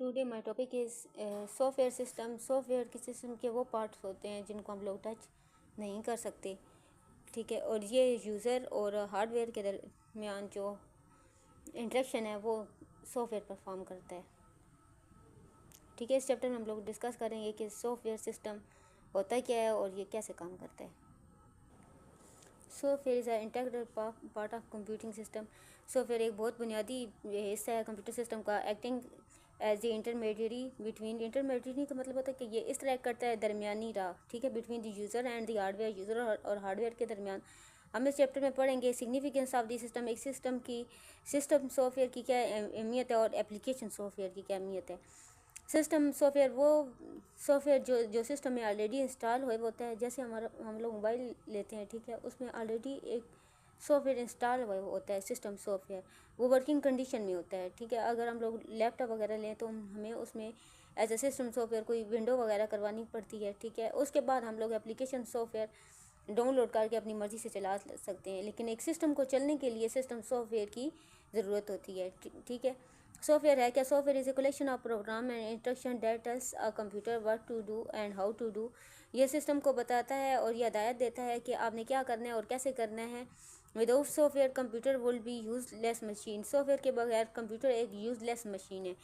Today my topic is software system. Software के system के वो पार्ट्स होते हैं जिनको हम लोग टच नहीं कर सकते, ठीक है। और ये यूज़र और हार्डवेयर के दरमियान जो इंटरेक्शन है वो सॉफ्टवेयर परफॉर्म करता है, ठीक है। इस चैप्टर में हम लोग डिस्कस करेंगे कि सॉफ्टवेयर सिस्टम होता क्या है और ये कैसे काम करता है। Software is a integral part of computing system. Software एक बहुत बुनियादी हिस्सा है कंप्यूटर सिस्टम का, acting as the intermediary between. Intermediary का मतलब होता है कि ये इस तरह करता है दरमियानी राह, ठीक है, between the user and the hardware, user और हार्डवेयर के दरमियान। हम इस चैप्टर में पढ़ेंगे सिग्निफिकेंस ऑफ द सिस्टम, एक सिस्टम की, सिस्टम सॉफ्टवेयर की क्या अहमियत है और एप्लीकेशन सॉफ्टवेयर की क्या अहमियत है। सिस्टम सॉफ्टवेयर वो सॉफ्टवेयर जो सिस्टम में ऑलरेडी इंस्टॉल हुए होता है। जैसे हम लोग मोबाइल लेते हैं, ठीक है, उसमें ऑलरेडी एक सॉफ्टवेयर इंस्टॉल हुआ होता है सिस्टम सॉफ्टवेयर, वो वर्किंग कंडीशन में होता है, ठीक है। अगर हम लोग लैपटॉप वगैरह लें तो हमें उसमें एज ए सिस्टम सॉफ्टवेयर कोई विंडो वगैरह करवानी पड़ती है, ठीक है। उसके बाद हम लोग एप्लीकेशन सॉफ्टवेयर डाउनलोड करके अपनी मर्ज़ी से चला सकते हैं, लेकिन एक सिस्टम को चलने के लिए सिस्टम सॉफ्टवेयर की ज़रूरत होती है, ठीक है। सॉफ्टवेयर है क्या? Software is a collection of program and instruction that tells a computer what to do and how to do. ये सिस्टम को बताता है और ये हिदायत देता है कि आपने क्या करना है और कैसे करना है। Without software computer will be useless machine. Software के बगैर कंप्यूटर एक यूजलेस मशीन है।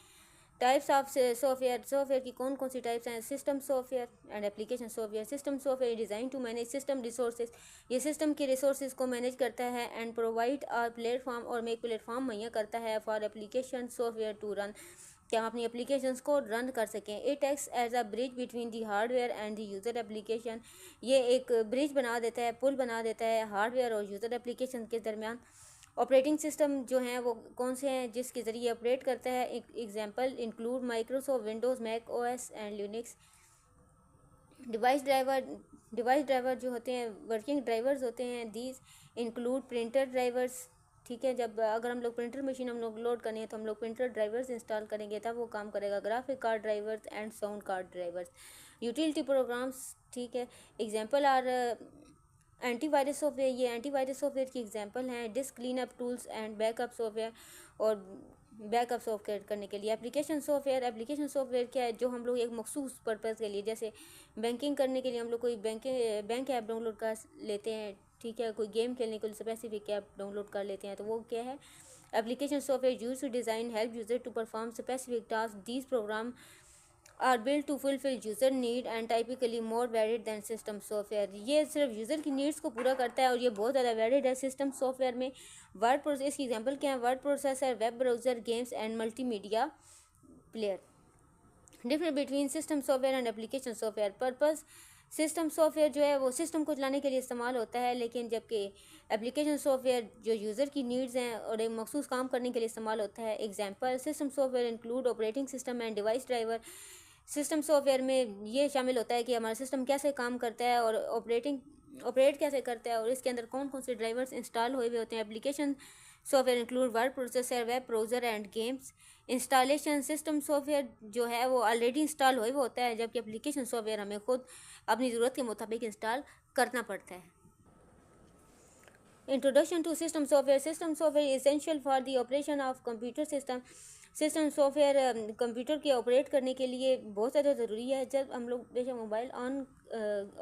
टाइप्स ऑफ सॉफ्टवेयर, सॉफ्टवेयर की कौन कौन सी टाइप्स हैं? System software and application software. System software design to manage system resources, ये सिस्टम के रिसोर्सेज को मैनेज करता है। एंड प्रोवाइड और प्लेटफॉर्म, और में एक प्लेटफॉर्म मुहैया करता है for application software to run, कि हम अपनी एप्लीकेशंस को रन कर सकें। It acts as a bridge between the hardware and the user application, ये एक ब्रिज बना देता है, पुल बना देता है हार्डवेयर और यूज़र एप्लीकेशन के दरमियान। ऑपरेटिंग सिस्टम जो हैं वो कौन से हैं जिसके ज़रिए ऑपरेट करता है? Example include Microsoft Windows, Mac OS and Linux. Device driver जो होते हैं वर्किंग ड्राइवर्स होते हैं। दीज इंक्लूड प्रिंटर ड्राइवर्स, ठीक है। जब अगर हम लोग प्रिंटर मशीन हम लोग लोड करें तो हम लोग प्रिंटर ड्राइवर्स इंस्टॉल करेंगे तब वो काम करेगा। Graphic card drivers and sound card drivers. Utility programmes, ठीक है। एग्जांपल आर एंटीवायरस सॉफ्टवेयर, ये एंटीवायरस सॉफ्टवेयर की एग्जांपल हैं। Disc cleanup tools and backup software, और बैकअप सॉफ्टवेयर करने के लिए। एप्लीकेशन सॉफ्टवेयर, एप्लीकेशन सॉफ्टवेयर क्या है? जो हम लोग एक मखसूस पर्पज़ के लिए, जैसे बैंकिंग करने के लिए हम लोग कोई बैंक ऐप डाउनलोड कर लेते हैं, ठीक है। कोई गेम खेलने के लिए स्पेसिफिक ऐप डाउनलोड कर लेते हैं, तो वो क्या है? Application software use to design help user to perform specific task. These program are build to fulfil user need and typically more valid than system software. ये सिर्फ यूज़र की नीड्स को पूरा करता है और ये बहुत ज़्यादा वैलिड है। सिस्टम सॉफ्टवेयर में वर्ड प्रोसेस, इसकी एग्जांपल क्या है? Word processor, web browser, games and multimedia player. Difference between system software and application software. Purpose, system software जो है वो सिस्टम को चलाने के लिए इस्तेमाल होता है, लेकिन जबकि एप्लीकेशन सॉफ्टवेयर जो यूज़र की नीड्स हैं और एक मखसूस काम करने के लिए इस्तेमाल होता है। Example, system software include operating system and device driver. System software में ये शामिल होता है कि हमारा सिस्टम कैसे काम करता है और ऑपरेट कैसे करता है और इसके अंदर कौन कौन से ड्राइवर्स इंस्टॉल हुए हुए होते हैं। Application software include word processor, web browser and games. Installation, system software जो है वो ऑलरेडी इंस्टॉल हुए होता है, जबकि एप्लीकेशन सॉफ्टवेयर हमें खुद अपनी ज़रूरत के मुताबिक इंस्टॉल करना पड़ता है। Introduction to system software. System software essential for the operation of computer system. System software computer के ऑपरेट करने के लिए बहुत ज़्यादा ज़रूरी है। जब हम लोग बेशक मोबाइल ऑन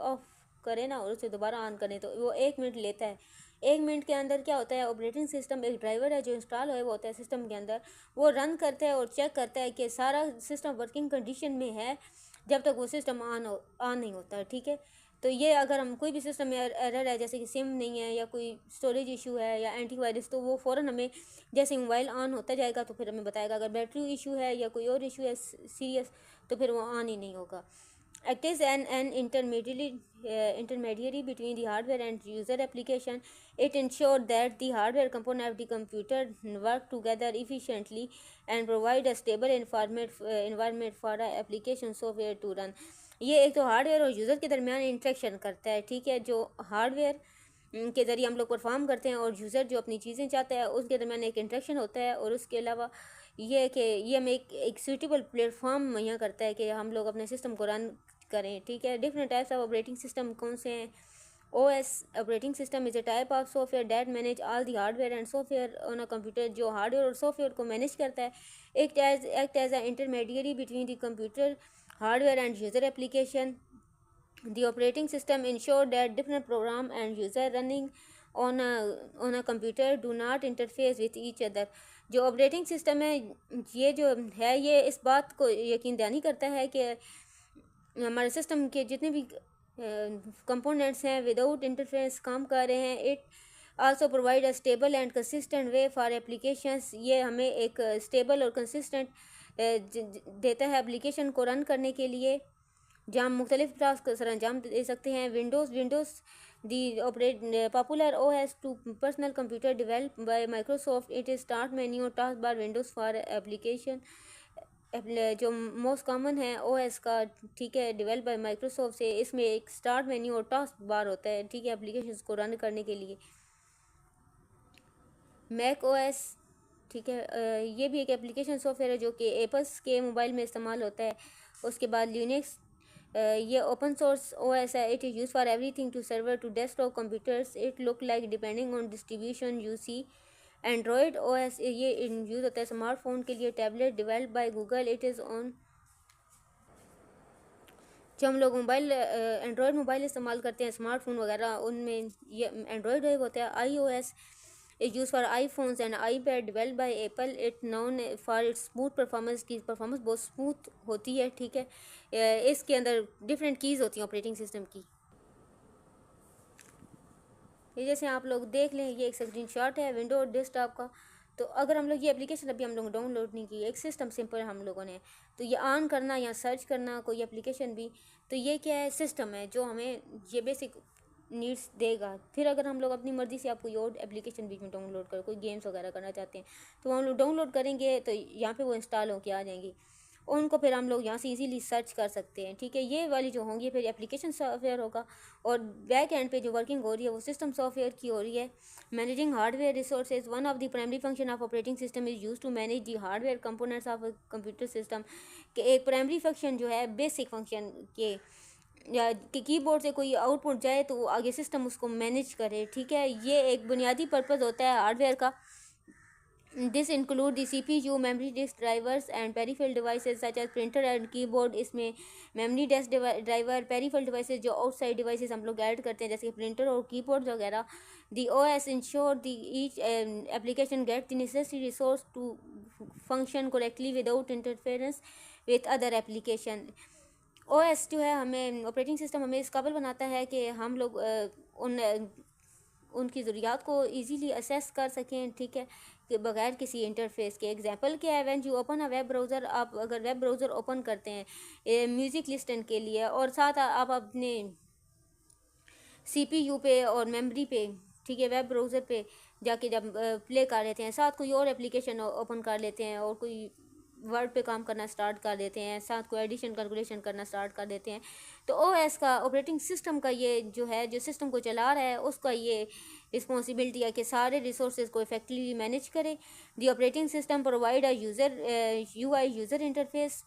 ऑफ करें ना और उसे दोबारा ऑन करें तो वो 1 मिनट लेता है। 1 मिनट के अंदर क्या होता है? ऑपरेटिंग सिस्टम एक ड्राइवर है जो इंस्टॉल हुआ होता है सिस्टम के अंदर, वो रन करता है और चेक करता है कि सारा सिस्टम वर्किंग कंडीशन में है जब तक वो सिस्टम ऑन नहीं होता है, ठीक है। तो ये अगर हम कोई भी सिस्टम में एरर है, जैसे कि सिम नहीं है या कोई स्टोरेज इशू है या एंटीवायरस, तो वो फ़ौरन हमें जैसे मोबाइल ऑन होता जाएगा तो फिर हमें बताएगा। अगर बैटरी इशू है या कोई और इशू है सीरियस, तो फिर वो ऑन ही नहीं होगा। Act as an intermediary between the hardware and user application. It ensures that the hardware component of the computer work together efficiently and provide a stable environment for the application software to run. ये एक तो hardware और user के दरमियान interaction करता है, ठीक है। जो हार्डवेयर के ज़रिए हम लोग परफॉर्म करते हैं और यूज़र जो अपनी चीज़ें चाहता है उसके दरमियान एक इंट्रैक्शन होता है। और उसके अलावा ये है कि ये हमें एक सूटेबल प्लेटफॉर्म मुहैया करता है कि हम लोग अपने सिस्टम को रन करें, ठीक है। Different types of operating system कौन से हैं? OS operating system is a type of software that manage all the hardware and software on a computer, जो हार्डवेयर और सॉफ्टवेयर को मैनेज करता है. act as an intermediary between the computer hardware and user application. The operating system ensure that different program and user running on a computer do not interface with each other. जो operating system है ये जो है ये इस बात को यकीन दहानी करता है कि हमारे सिस्टम के जितने भी कंपोनेंट्स हैं विदाउट इंटरफेरेंस काम कर रहे हैं. It also provide a stable and consistent way for applications. ये हमें एक स्टेबल और कंसिस्टेंट देता है एप्लीकेशन को रन करने के लिए, जहाँ मुख्तलिफ टास्क सर अंजाम दे सकते हैं. Windows the operate popular OS to personal computer develop by Microsoft. It is start menu और task bar Windows for application जो मोस्ट कॉमन है OS का, ठीक है, डेवलप बाय माइक्रोसॉफ्ट से. इसमें एक स्टार्ट मेन्यू और टास्क बार होता है, ठीक है, एप्लीकेशंस को रन करने के लिए. मैक OS, ठीक है, ये भी एक एप्लीकेशन सॉफ्टवेयर है जो कि एप्पल्स के मोबाइल में इस्तेमाल होता है. उसके बाद लिनक्स, ये ओपन सोर्स OS है. It is use for everything to server to desktop computers. It look like depending on distribution you see. Android OS ये यूज़ होता है स्मार्टफोन के लिए. Tablet develop by Google. It is on जो हम लोग mobile Android mobile इस्तेमाल करते हैं स्मार्टफोन वगैरह, उनमें ये एंड्रॉयड होता है. iOS is used for iPhones and iPad developed by Apple. It known for its smooth performance. की परफॉर्मेंस बहुत स्मूथ होती है, ठीक है. इसके अंदर डिफरेंट कीज़ होती हैं ऑपरेटिंग सिस्टम की. ये जैसे आप लोग देख लें, ये एक स्क्रीन शॉट है विंडो डेस्कटॉप का. तो अगर हम लोग ये एप्लीकेशन अभी हम लोग डाउनलोड नहीं की, एक सिस्टम सिंपल हम लोगों ने, तो ये ऑन करना या सर्च करना कोई एप्लीकेशन भी, तो ये क्या है, सिस्टम है जो हमें ये बेसिक नीड्स देगा. फिर अगर हम लोग अपनी मर्ज़ी से आप कोई और एप्लीकेशन बीच में डाउनलोड कर कोई गेम्स वगैरह करना चाहते हैं तो हम लोग डाउनलोड करेंगे तो यहाँ पे वो इंस्टॉल होकर आ जाएंगी. उनको फिर हम लोग यहाँ से इजीली सर्च कर सकते हैं, ठीक है. ये वाली जो होंगी फिर एप्लीकेशन सॉफ्टवेयर होगा, और बैक एंड पे जो वर्किंग हो रही है वो सिस्टम सॉफ्टवेयर की हो रही है. Managing hardware resources. One of the primary function of operating system is use to manage the hardware components of computer system. के एक प्राइमरी फंक्शन जो है बेसिक फंक्शन के या कि कीबोर्ड से कोई आउटपुट जाए तो वो आगे सिस्टम उसको मैनेज करे, ठीक है. ये एक बुनियादी पर्पस होता है हार्डवेयर का. This include the CPU, memory disk drivers and peripheral devices such as printer and keyboard. इसमें memory disk driver, peripheral devices जो आउटसाइड डिवाइसेस हम लोग ऐड करते हैं जैसे प्रिंटर और कीबोर्ड वगैरह. The OS ensure the each application get the necessary resource to function correctly without interference with other application. OS जो है हमें ऑपरेटिंग सिस्टम हमें इस काबिल बनाता है कि हम लोग उनकी ज़रूरियात को इजीली असेस कर सकें, ठीक है, कि बगैर किसी इंटरफेस के. एग्जांपल क्या है, when you open a web browser, आप अगर वेब ब्राउज़र ओपन करते हैं म्यूज़िक लिस्टन के लिए और साथ आप अपने CPU पे और मेमोरी पे, ठीक है, वेब ब्राउज़र पे जाके जब प्ले कर लेते हैं, साथ कोई और एप्लीकेशन ओपन कर लेते हैं और कोई वर्ड पे काम करना स्टार्ट कर देते हैं, साथ कोई एडिशन कैलकुलेशन करना स्टार्ट कर देते हैं, तो OS का ऑपरेटिंग सिस्टम का ये जो है जो सिस्टम को चला रहा है उसका ये रिस्पॉन्सिबिलिटी है कि सारे रिसोर्सेज को इफेक्टिवली मैनेज करे. The operating system provide a user UI user interface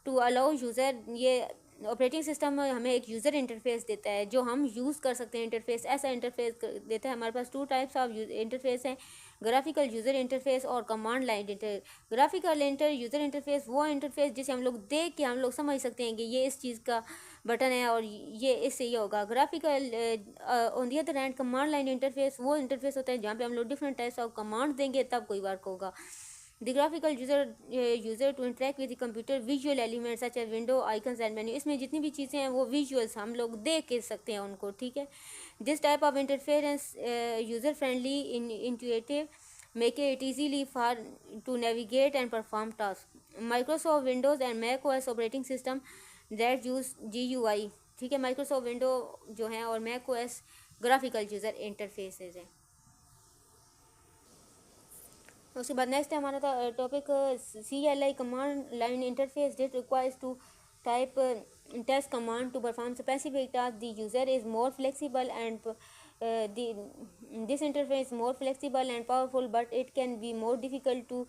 to allow user. ये ऑपरेटिंग सिस्टम हमें एक यूज़र इंटरफेस देता है जो हम यूज़ कर सकते हैं. इंटरफेस ऐसा इंटरफेस देता है. हमारे पास 2 टाइप्स ऑफ इंटरफेस हैं, ग्राफिकल यूज़र इंटरफेस और command line graphical user interface वो इंटरफेस जिसे हम लोग देख के हम लोग समझ सकते हैं कि ये इस चीज़ का बटन है और ये इससे ये होगा. Graphical on the other hand command line interface वो इंटरफेस होता है जहाँ पे हम लोग डिफरेंट टाइप्स ऑफ कमांड देंगे तब कोई वर्क होगा. The graphical user to interact with the computer visual elements such as window, icons and menu. इसमें जितनी भी चीज़ें हैं वो visuals हम लोग देख के सकते हैं उनको, ठीक है. This type of interference user friendly, intuitive, make it easily for to navigate and perform tasks. Microsoft Windows and Mac OS operating system that use GUI, ठीक है. Microsoft Windows जो है और Mac OS graphical user interfaces हैं. उसके बाद next है हमारा topic CLI command line interface. This requires to type test command to perform specific task. The user is more flexible and this interface more flexible and powerful but it can be more difficult to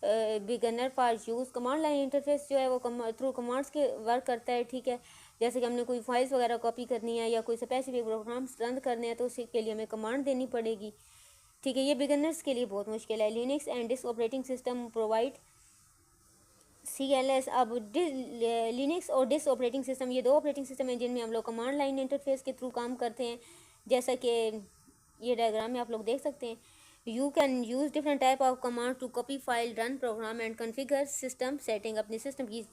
beginner for use. Command line interface जो है वो through commands के work करता है, ठीक है. जैसे कि हमने कोई फाइल्स वगैरह कॉपी करनी है या कोई स्पेसिफिक प्रोग्राम्स रन करने हैं तो उसके लिए हमें कमांड देनी पड़ेगी, ठीक है। ये बिगिनर्स के लिए बहुत मुश्किल है। Linux and disk operating system provide CLS। अब लिनक्स और डिस्क ऑपरेटिंग सिस्टम ये दो ऑपरेटिंग सिस्टम हैं जिनमें हम लोग कमांड लाइन इंटरफेस के थ्रू काम करते हैं, जैसा कि ये डायग्राम में आप लोग देख सकते हैं। You can use different type of command to copy file, run program and configure system setting. अपने सिस्टम की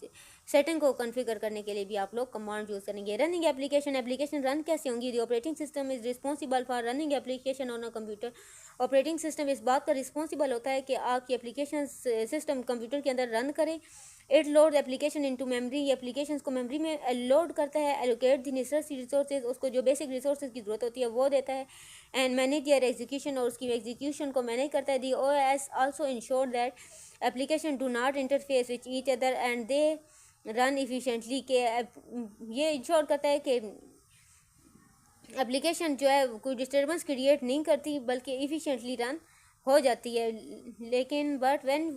सेटिंग को कन्फिगर करने के लिए भी आप लोग कमांड यूज़ करेंगे। रनिंग एप्लीकेशन रन कैसे होंगी? The operating system is responsible for running application on a computer. Operating system इस बात का रिस्पॉन्सिबल होता है कि आपकी एप्लीकेशन सिस्टम कंप्यूटर के अंदर रन करे। It load application into memory, ये एप्लीकेशंस को मेमोरी में लोड करता है। एलोकेट द नेसेसरी रिसोर्सेज, उसको जो बेसिक रिसोर्सेज की ज़रूरत होती है वो देता है। एंड मैनेज देयर एग्जीक्यूशन, और उसकी एग्जीक्यूशन को मैनेज करता है। दी OS also ensure that application do not interface which each other and they run efficiently, के ये इंश्योर करता है कि एप्लीकेशन जो है कोई डिस्टर्बेंस क्रिएट नहीं करती बल्कि इफ़िशिएंटली रन हो जाती है। लेकिन but when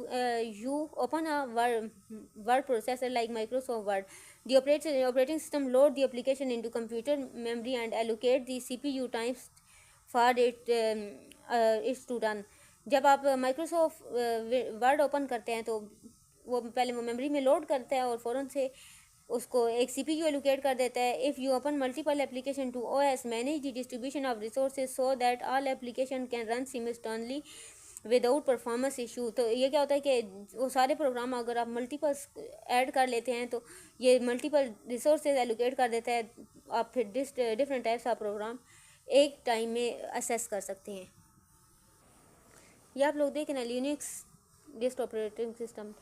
you open a word processor like Microsoft Word, the operating system load the application into computer memory and allocate the CPU times for its to run. जब आप Microsoft word open करते हैं तो वो पहले वो memory में load करता है और फ़ौरन से उसको एक CPU एलोकेट कर देता है। If you open multiple application to OS manage the distribution of resources so that all application can run simultaneously without performance issue. तो ये क्या होता है कि वो सारे प्रोग्राम अगर आप मल्टीपल ऐड कर लेते हैं तो ये मल्टीपल रिसोर्सेज एलोकेट कर देता है, आप फिर डिफरेंट टाइप्स ऑफ प्रोग्राम एक टाइम में असेस कर सकते हैं। ये आप लोग देखें ना, लिनक्स डिस्क ऑपरेटिंग सिस्टम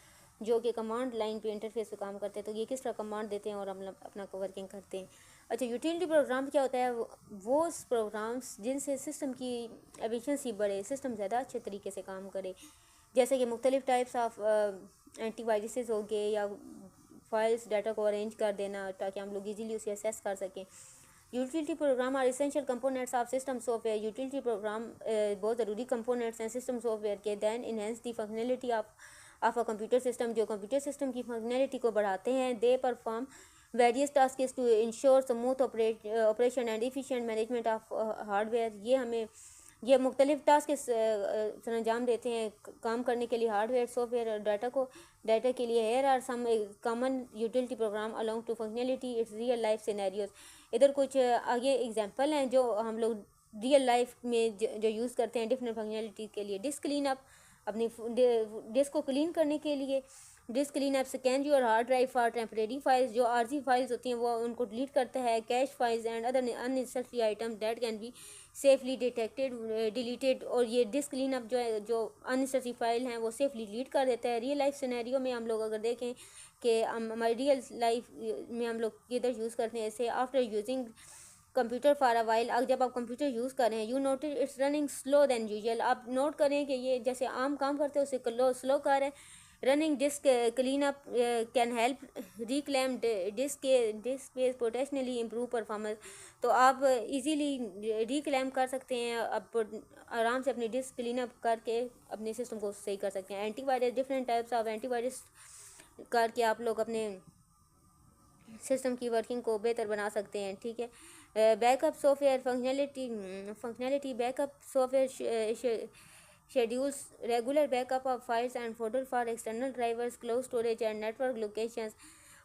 जो कि कमांड लाइन पे इंटरफेस पे काम करते हैं, तो ये किस तरह कमांड देते हैं और हम अपना वर्किंग करते हैं। अच्छा, यूटिलिटी प्रोग्राम क्या होता है? वो प्रोग्राम्स जिनसे सिस्टम की एफिशिएंसी बढ़े, सिस्टम ज़्यादा अच्छे तरीके से काम करे, जैसे कि मुख्तलिफ टाइप्स ऑफ एंटीवायरसेस हो गए या फाइल्स डाटा को अरेंज कर देना ताकि हम लोग इजीली उसे एक्सेस कर सकें। Utility program are essential components of system software. Utility program बहुत ज़रूरी कंपोनेंट्स हैं सिस्टम सॉफ्टवेयर के। Than enhance the functionality of a computer system, जो कंप्यूटर सिस्टम की फंक्शनलिटी को बढ़ाते हैं। They perform various task to ensure smooth operation and efficient management of hardware. ये मुख्तलिफ टास्क सरंजाम देते हैं काम करने के लिए हार्डवेयर सॉफ्टवेयर और डाटा के लिए। Here are some common utility program along to functionality its real life scenarios. इधर कुछ आगे एग्जांपल हैं जो हम लोग रियल लाइफ में जो यूज़ करते हैं डिफरेंट फंक्शनलिटी के लिए। डिस्क क्लीन अप, अपनी डिस्क को क्लीन करने के लिए। Disc clean up scan your hard drive for temporary files, जो आर्जी फाइल्स होती हैं वो उनको डिलीट करता है। Cash files and other unnecessary items that can be safely detected deleted, और ये डिस्क क्लीन अप जो है, जो अननेसेसरी फाइल हैं वो सेफली डिलीट कर देता है। रियल लाइफ सिनेरियो में हम लोग अगर देखें कि हमारी रियल लाइफ में हम लोग किधर यूज़ करते हैं, ऐसे after using computer for a while, अब जब आप कंप्यूटर यूज़ कर रहे हैं, you notice it's running slow than usual. आप नोट करें कि ये जैसे आम काम करते हैं उससे स्लो कर रहे हैं। Running disc clean up can help reclaim disc space potentially improve performance. तो आप इजीली रिक्लेम कर सकते हैं, अब आराम से अपनी डिस्क क्लीन अप करके अपने सिस्टम को सही कर सकते हैं। Antivirus, different types of antivirus करके आप लोग अपने सिस्टम की वर्किंग को बेहतर बना सकते हैं, ठीक है। Backup software functionality backup software schedules regular backup of files and folder for external drivers, close storage and network locations.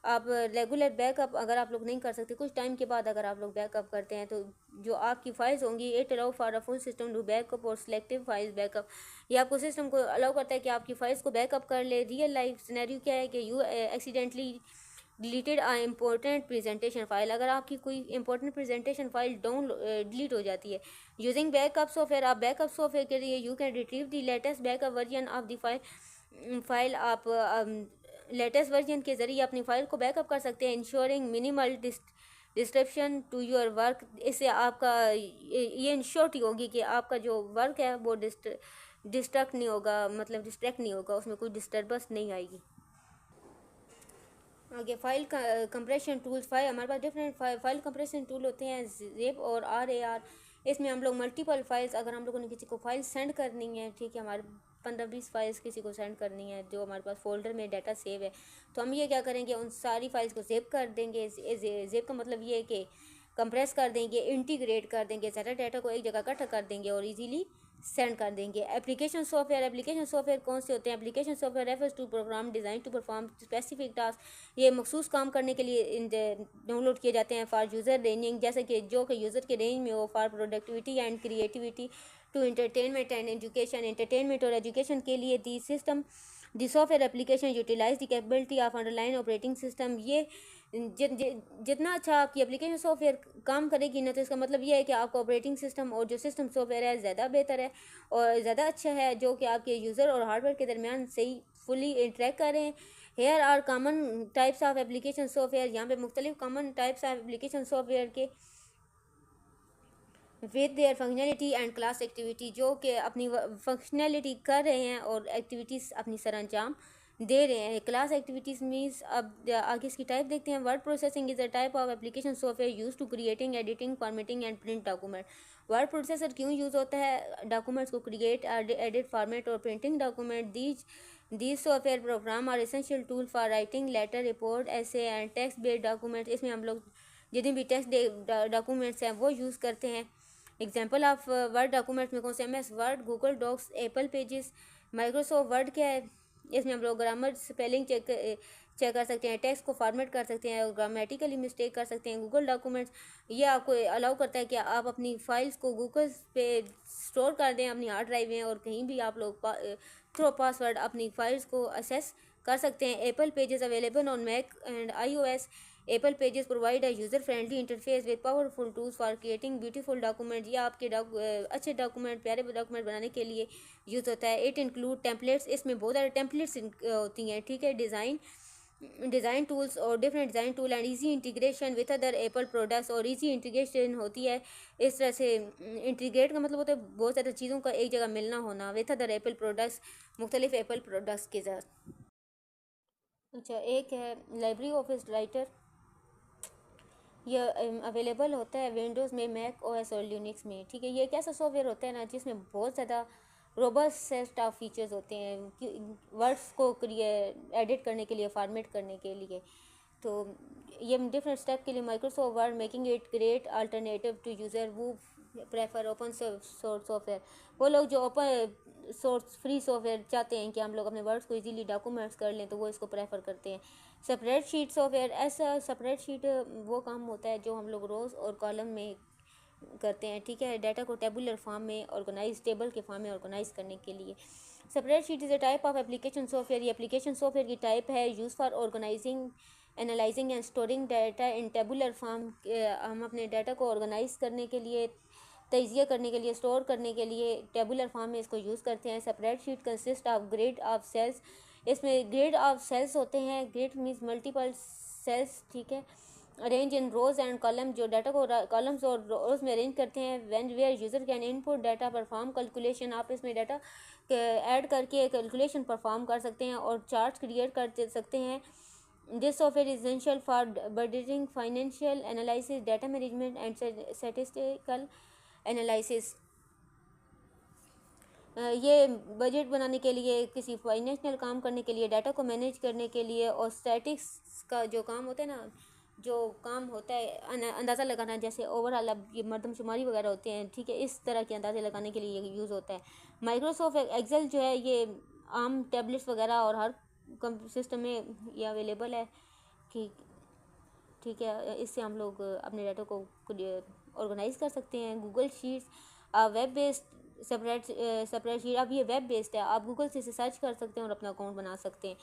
आप रेगुलर बैकअप अगर आप लोग नहीं कर सकते, कुछ टाइम के बाद अगर आप लोग बैकअप करते हैं तो जो आपकी फाइल्स होंगी, it allow for a full system to backup और सिलेक्टिव फाइल्स बैकअप। ये आपको सिस्टम को अलाउ करता है कि आपकी फाइल्स को बैकअप कर ले। रियल लाइफ सिनेरियो क्या है कि you accidentally deleted a important presentation file, अगर आपकी कोई important presentation file down delete हो जाती है। यूजिंग बैकअप सॉफ्टवेयर, आप बैकअप सॉफ्टवेयर के लिए you can retrieve the latest backup version of the file आप लेटेस्ट वर्जन के ज़रिए अपनी फ़ाइल को बैकअप कर सकते हैं। Ensuring minimal disruption to your work, इससे आपका ये इंश्योरिटी होगी कि आपका जो वर्क है वो डिस्ट्रैक्ट नहीं होगा, मतलब डिस्ट्रैक्ट नहीं होगा, उसमें कोई डिस्टर्बेंस नहीं आएगी। आगे फाइल कंप्रेशन टूल्स। हमारे पास डिफरेंट फाइल कंप्रेशन टूल होते हैं, जिप और RAR। इसमें हम लोग मल्टीपल फाइल्स, अगर हम लोगों ने किसी को फाइल सेंड करनी है, ठीक है, हमारे 15-20 फाइल्स किसी को सेंड करनी है जो हमारे पास फ़ोल्डर में डाटा सेव है, तो हम ये क्या करेंगे, उन सारी फाइल्स को ज़िप कर देंगे। ज़िप का मतलब ये है कि कंप्रेस कर देंगे, इंटीग्रेट कर देंगे, सारा डाटा को एक जगह इकट्ठा कर देंगे और इजीली सेंड कर देंगे। एप्लीकेशन सॉफ्टवेयर कौन से होते हैं? Application software refers to program design to perform specific task. ये मखसूस काम करने के लिए डाउनलोड किए जाते हैं फॉर यूज़र रेंजिंग, जैसे कि जो कि यूज़र के रेंज में हो, for productivity and creativity, to entertainment and education. Entertainment और एजुकेशन के लिए the software application utilize the capability of underline operating system. ये जितना अच्छा आपकी एप्लीकेशन सॉफ्टवेयर काम करेगी ना, तो इसका मतलब ये है कि आपका ऑपरेटिंग सिस्टम और जो सिस्टम सॉफ्टवेयर है ज़्यादा बेहतर है और ज़्यादा अच्छा है, जो कि आपके यूज़र और हार्डवेयर के दरमियान सही फुली इंटरेक्ट कर रहे हैं। Here are common types of application software. यहाँ पे मुख्तलिफ common types of application software के with their functionality and class activity, जो कि अपनी फंक्शनैलिटी कर रहे हैं और एक्टिविटीज़ अपनी सर अंजाम दे रहे हैं। क्लास एक्टिविटीज़ मीन्स, अब आगे इसकी टाइप देखते हैं। Word processing is a type of application software use to creating, editing, formatting and print document. Word processor क्यों यूज़ होता है? डॉक्यूमेंट्स को क्रिएट, एडिट, फॉर्मेट और printing document. These software program are essential tool for writing letter, report, essays and text based documents. इसमें हम लोग जितने भी टेक्स्ट डॉक्यूमेंट्स हैं वो यूज़ करते हैं। एग्जाम्पल ऑफ वर्ड डॉक्यूमेंट्स में कौन से? MS Word, Google Docs, Apple Pages. Microsoft Word क्या है? इसमें हम लोग ग्रामर, स्पेलिंग चेक कर सकते हैं, टेक्स्ट को फॉर्मेट कर सकते हैं और ग्रामेटिकली मिस्टेक कर सकते हैं। गूगल डॉक्यूमेंट्स ये आपको अलाउ करता है कि आप अपनी फाइल्स को गूगल पे स्टोर कर दें अपनी हार्ड ड्राइव में, और कहीं भी आप लोग थ्रो पासवर्ड अपनी फाइल्स को एक्सेस कर सकते हैं। Apple Pages available on Mac and iOS। Apple Pages provide a user friendly interface with powerful tools for creating beautiful document. ये आपके अच्छे डॉक्यूमेंट, प्यारे डॉक्यूमेंट बनाने के लिए यूज़ होता है। It include templates. इसमें बहुत सारे टेम्पलेट्स होती हैं, ठीक है। डिज़ाइन टूल्स और different design tool and easy integration with other Apple products. और इजी इंटीग्रेशन होती है इस तरह से। इंटीग्रेट का मतलब होता है बहुत सारी चीज़ों का एक जगह मिलना होना विद अदर एप्पल प्रोडक्ट्स, मुख्तलिफ एप्पल प्रोडक्ट्स के साथ। अच्छा, एक है लाइब्रेरी ऑफिस राइटर। यह अवेलेबल होता है विंडोज़ में, मैक OS और लिनक्स में, ठीक है। ये एक ऐसा सॉफ्टवेयर होता है ना जिसमें बहुत ज़्यादा रोबस्ट सेट ऑफ फीचर्स होते हैं वर्ड्स को एडिट करने के लिए, फॉर्मेट करने के लिए। तो ये डिफरेंट स्टेप के लिए Microsoft Word making it great alternative to user वो प्रेफर ओपन सोर्स सॉफ्टवेयर। वो लोग जो ओपन सोर्स फ्री सॉफ्टवेयर चाहते हैं कि हम लोग अपने वर्ड्स को इजीली डॉक्यूमेंट्स कर लें, तो वो इसको प्रेफर करते हैं। स्प्रेडशीट सॉफ्टवेयर, ऐसा स्प्रेडशीट वो काम होता है जो हम लोग रोज़ और कॉलम में करते हैं, ठीक है। डाटा को टेबुलर फॉर्म में ऑर्गेनाइज, टेबल के फॉर्म में ऑर्गेनाइज करने के लिए। Spreadsheet is a type of application software. ये एप्लीकेशन सॉफ्टवेयर की टाइप है use for organizing, analyzing and storing data in tabular form. हम अपने डाटा को ऑर्गेनाइज करने के लिए, तजिया करने के लिए, स्टोर करने के लिए टेबुलर फॉर्म में इसको यूज़ करते हैं। Spreadsheet consist of grid of cells. इसमें ग्रिड ऑफ सेल्स होते हैं, ग्रिड मीन्स मल्टीपल सेल्स, ठीक है। Arrange in rows and column, जो डाटा को कॉलम्स और रोज में अरेंज करते हैं। When where user can input data, perform calculation. आप इसमें डाटा ऐड करके कैलकुलेशन परफॉर्म कर सकते हैं और चार्ट्स क्रिएट कर सकते हैं। This software is essential for budgeting, financial analysis, data management and statistical analysis. ये बजट बनाने के लिए, किसी फाइनेंशियल काम करने के लिए, डाटा को मैनेज करने के लिए, और स्टैटिक्स का जो काम होता है ना, जो काम होता है अंदाज़ा लगाना, जैसे ओवरऑल अब ये मरदमशुमारी वगैरह होते हैं, ठीक है, इस तरह के अंदाज़े लगाने के लिए यूज़ होता है। माइक्रोसॉफ्ट एक्सेल जो है ये आम टैबलेट्स वगैरह और हर सिस्टम में ये अवेलेबल है कि, ठीक है। इससे हम लोग अपने डाटा को ऑर्गेनाइज कर सकते हैं। Google sheets web based spreadsheet. अब ये वेब बेस्ड है, आप गूगल से इसे सर्च कर सकते हैं और अपना अकाउंट बना सकते हैं।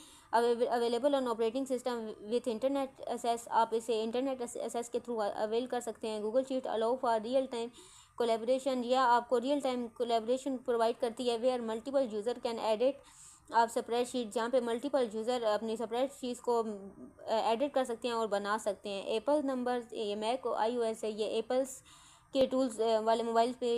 Available on operating system with internet access. आप इसे इंटरनेट एक्सेस के थ्रू अवेल कर सकते हैं। Google Sheet allow for real time collaboration, या आपको रियल टाइम कोलेब्रेशन प्रोवाइड करती है। Where multiple user can edit आप स्प्रेडशीट, जहाँ पे मल्टीपल यूज़र अपनी स्प्रेडशीट को एडिट कर सकते हैं और बना सकते हैं। एप्पल नंबर्स, ये मैक iOS है, ये एप्पल्स के टूल्स वाले मोबाइल पे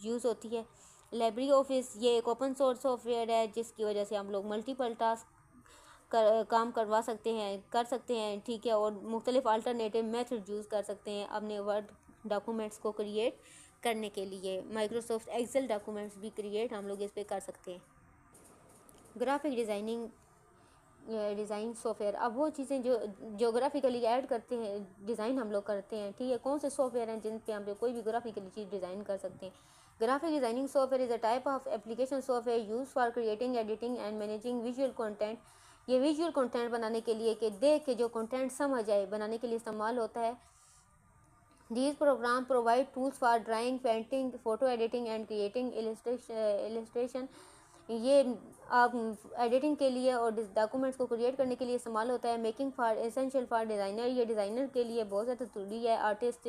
यूज़ होती है। लाइब्रेरी ऑफिस ये एक ओपन सोर्स सॉफ्टवेयर है जिसकी वजह से हम लोग मल्टीपल टास्क काम करवा सकते हैं, कर सकते हैं, ठीक है। और मुख्तलिफ अल्टरनेटिव मेथड यूज़ कर सकते हैं अपने वर्ड डॉक्यूमेंट्स को क्रिएट करने के लिए। माइक्रोसॉफ्ट एक्सेल डॉक्यूमेंट्स भी क्रिएट हम लोग इस पर कर सकते हैं। ग्राफिक डिज़ाइन सॉफ्टवेयर, अब वो चीज़ें जो जोग्राफिकली ऐड करते हैं, डिज़ाइन हम लोग करते हैं, ठीक है। कौन से सॉफ्टवेयर हैं जिन पे हम लोग कोई भी ग्राफिकली चीज़ डिज़ाइन कर सकते हैं। Graphic designing software is a type of application software use for creating, editing and managing visual content. ये विजुअल कंटेंट बनाने के लिए, कि देख के जो कंटेंट समझ आए, बनाने के लिए इस्तेमाल होता है। These programs provide tools for drawing, painting, photo editing and creating illustration. ये आप एडिटिंग के लिए और डॉक्यूमेंट्स को क्रिएट करने के लिए इस्तेमाल होता है। Making for essential for designer, ये डिज़ाइनर के लिए बहुत ज़्यादा ज़रूरी है। Artist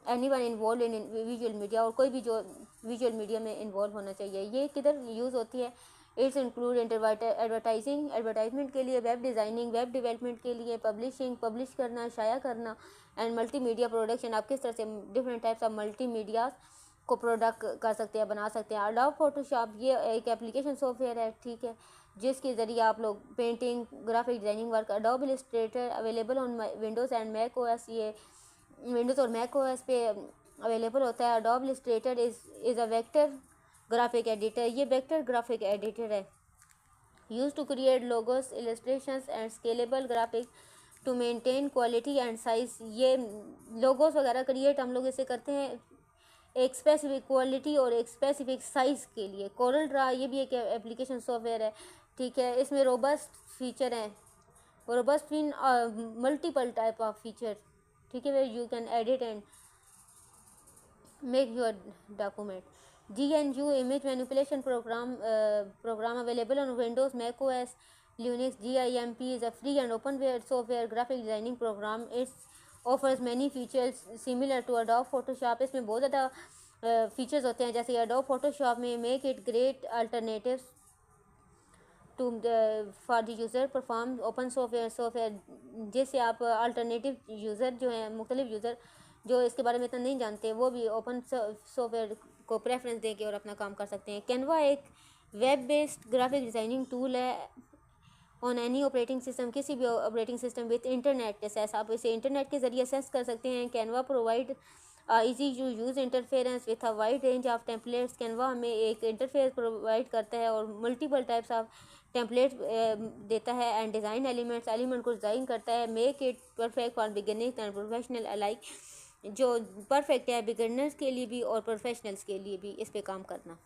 any one involve in visual media, और कोई भी जो विजुअल मीडिया में इन्वॉल्व होना चाहिए। ये किधर यूज़ होती है? इट्स इंक्लूड एडवर्टाइजमेंट के लिए, वेब डिज़ाइनिंग, वेब डेवलपमेंट के लिए, पब्लिशिंग, पब्लिश करना, शाया करना, एंड मल्टीमीडिया प्रोडक्शन। आप किस तरह से डिफरेंट टाइप्स ऑफ मल्टीमीडिया को प्रोडक्ट कर सकते हैं, बना सकते हैं। अडोब फोटोशॉप ये एक एप्लीकेशन सॉफ्टवेयर है, ठीक है, जिसके ज़रिए आप लोग painting, graphic designing work. Adobe Illustrator available on Windows and Mac OS, ये विंडोज़ और मैक ओएस पे अवेलेबल होता है। Adobe Illustrator is a vector graphic editor, ये वेक्टर ग्राफिक एडिटर है। Use to create logos, illustrations and scalable graphic to maintain quality and size. ये logos वगैरह create हम लोग इसे करते हैं एक स्पेसिफिक क्वालिटी और एक स्पेसिफिक साइज़ के लिए। कोरल ड्रा ये भी एक एप्लीकेशन सॉफ्टवेयर है, ठीक है। इसमें रोबस्ट फीचर हैं, robust mean multiple type of feature, ठीक है, you can edit and make your document. GNU image manipulation program available on Windows, Mac OS, Linux. GIMP is a free and open software graphic designing program. It offers many features similar to Adobe Photoshop. इसमें बहुत ज़्यादा features होते हैं, जैसे Adobe Photoshop में make it great alternatives to for the user perform open software, जिससे आप alternative user जो हैं, मुख्तलिफ यूज़र जो इसके बारे में इतना नहीं जानते, वो भी ओपन सॉफ्टवेयर को प्रेफरेंस देके और अपना काम कर सकते हैं। कैनवा एक web based graphic designing tool है ऑन एनी ऑपरेटिंग सिस्टम, किसी भी operating system with internet access, आप इसे इंटरनेट के ज़रिए एक्सेस कर सकते हैं। Canva provide easy to use interference with a wide range of templates. Canva हमें एक इंटरफेस प्रोवाइड करता है और मल्टीपल टाइप्स ऑफ टेम्पलेट देता है, एंड डिज़ाइन एलिमेंट को डिज़ाइन करता है। Make it perfect for beginners and professional alike, जो परफेक्ट है बिगिनर्स के लिए भी और प्रोफेशनल्स के लिए भी इस पे काम करना।